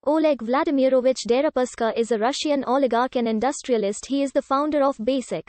Oleg Vladimirovich Deripaska is a Russian oligarch and industrialist. He is the founder of Basic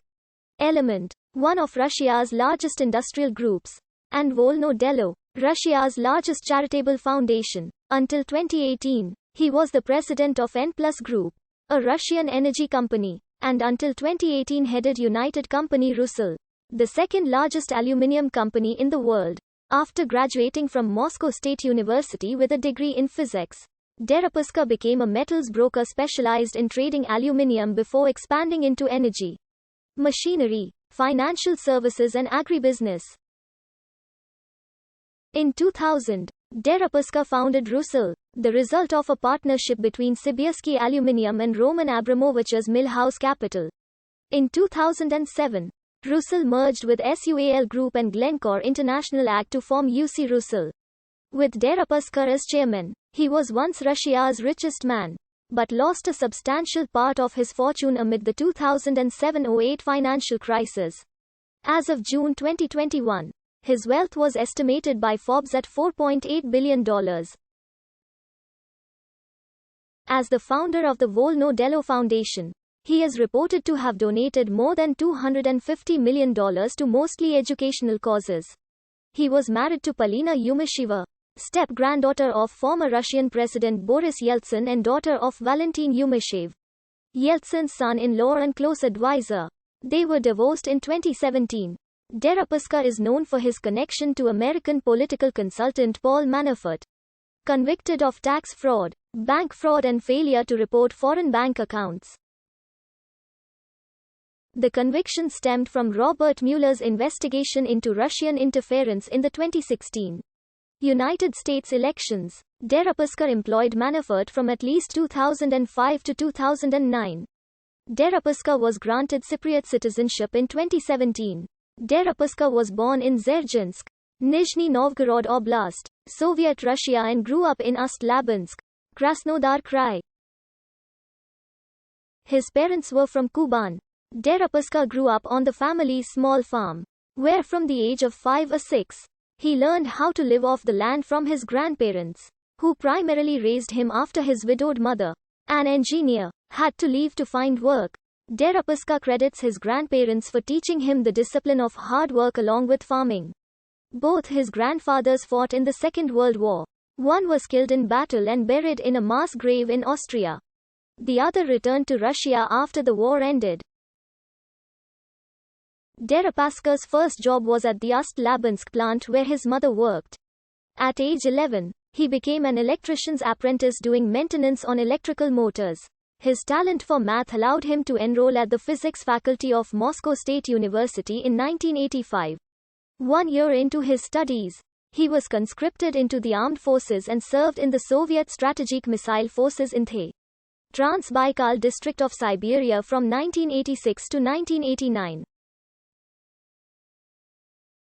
Element, one of Russia's largest industrial groups, and Volno Delo, Russia's largest charitable foundation. Until 2018, he was the president of N Plus Group, a Russian energy company, and until 2018 headed United Company Rusal, the second largest aluminium company in the world. After graduating from Moscow State University with a degree in physics, Deripaska became a metals broker specialized in trading aluminium before expanding into energy, machinery, financial services and agribusiness. In 2000, Deripaska founded Rusal, the result of a partnership between Sibirsky Aluminium and Roman Abramovich's Millhouse Capital. In 2007, Rusal merged with SUAL Group and Glencore International AG to form UC Rusal. With Deripaska as chairman, he was once Russia's richest man, but lost a substantial part of his fortune amid the 2007-08 financial crisis. As of June 2021, his wealth was estimated by Forbes at $4.8 billion. As the founder of the Volno Delo Foundation, he is reported to have donated more than $250 million to mostly educational causes. He was married to Polina Yumasheva, step-granddaughter of former Russian President Boris Yeltsin and daughter of Valentin Yumashev, Yeltsin's son-in-law and close advisor. They were divorced in 2017. Deripaska is known for his connection to American political consultant Paul Manafort, convicted of tax fraud, bank fraud and failure to report foreign bank accounts. The conviction stemmed from Robert Mueller's investigation into Russian interference in the 2016 United States elections. Deripaska employed Manafort from at least 2005 to 2009. Deripaska was granted Cypriot citizenship in 2017. Deripaska was born in Dzerzhinsk, Nizhny Novgorod Oblast, Soviet Russia and grew up in Ust-Labinsk, Krasnodar Krai. His parents were from Kuban. Deripaska grew up on the family's small farm, where from the age of 5 or 6, he learned how to live off the land from his grandparents, who primarily raised him after his widowed mother, an engineer, had to leave to find work. Deripaska credits his grandparents for teaching him the discipline of hard work along with farming. Both his grandfathers fought in the Second World War. One was killed in battle and buried in a mass grave in Austria. The other returned to Russia after the war ended. Deripaska's first job was at the Ust-Labinsk plant where his mother worked. At age 11, he became an electrician's apprentice doing maintenance on electrical motors. His talent for math allowed him to enroll at the physics faculty of Moscow State University in 1985. 1 year into his studies, he was conscripted into the armed forces and served in the Soviet Strategic Missile Forces in the Trans-Baikal district of Siberia from 1986 to 1989.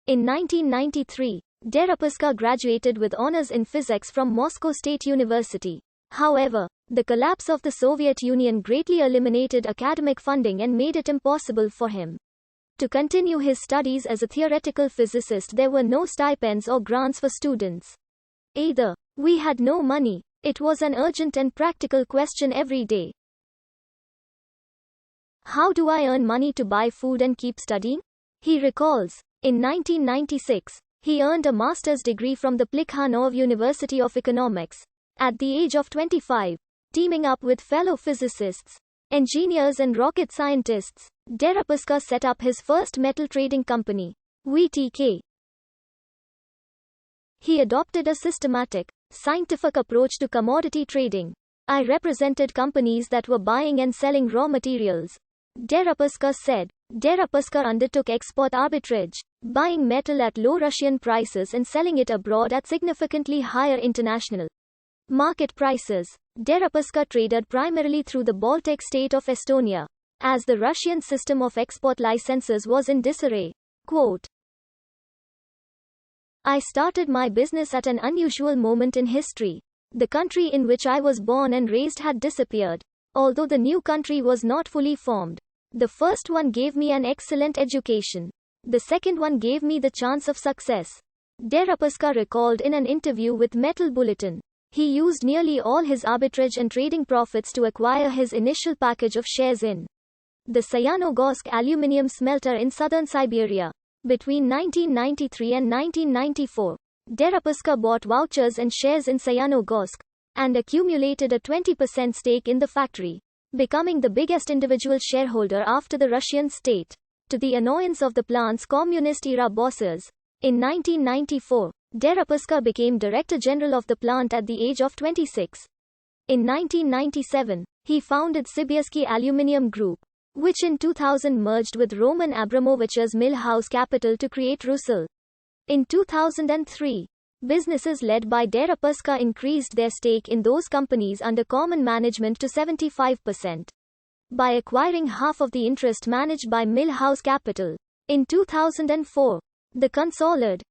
In 1993, Deripaska graduated with honors in physics from Moscow State University. However, the collapse of the Soviet Union greatly eliminated academic funding and made it impossible for him to continue his studies as a theoretical physicist. There were no stipends or grants for students. Either, we had no money. It was an urgent and practical question every day. How do I earn money to buy food and keep studying? He recalls. In 1996, he earned a master's degree from the Plekhanov University of Economics. At the age of 25, teaming up with fellow physicists, engineers and rocket scientists, Deripaska set up his first metal trading company, VTK. He adopted a systematic, scientific approach to commodity trading. I represented companies that were buying and selling raw materials, Deripaska said. Deripaska undertook export arbitrage, buying metal at low Russian prices and selling it abroad at significantly higher international market prices. Deripaska traded primarily through the Baltic state of Estonia, as the Russian system of export licenses was in disarray. Quote, I started my business at an unusual moment in history. The country in which I was born and raised had disappeared, although the new country was not fully formed. The first one gave me an excellent education. The second one gave me the chance of success. Deripaska recalled in an interview with Metal Bulletin. He used nearly all his arbitrage and trading profits to acquire his initial package of shares in the Sayanogorsk aluminium smelter in southern Siberia. Between 1993 and 1994, Deripaska bought vouchers and shares in Sayanogorsk and accumulated a 20% stake in the factory, becoming the biggest individual shareholder after the Russian state, to the annoyance of the plant's communist-era bosses. In 1994, Deripaska became Director General of the plant at the age of 26. In 1997, he founded Sibirsky Aluminium Group, which in 2000 merged with Roman Abramovich's Mill House Capital to create Rusal. In 2003, businesses led by Deripaska increased their stake in those companies under common management to 75%. By acquiring half of the interest managed by Mill House Capital. In 2004, the consolidated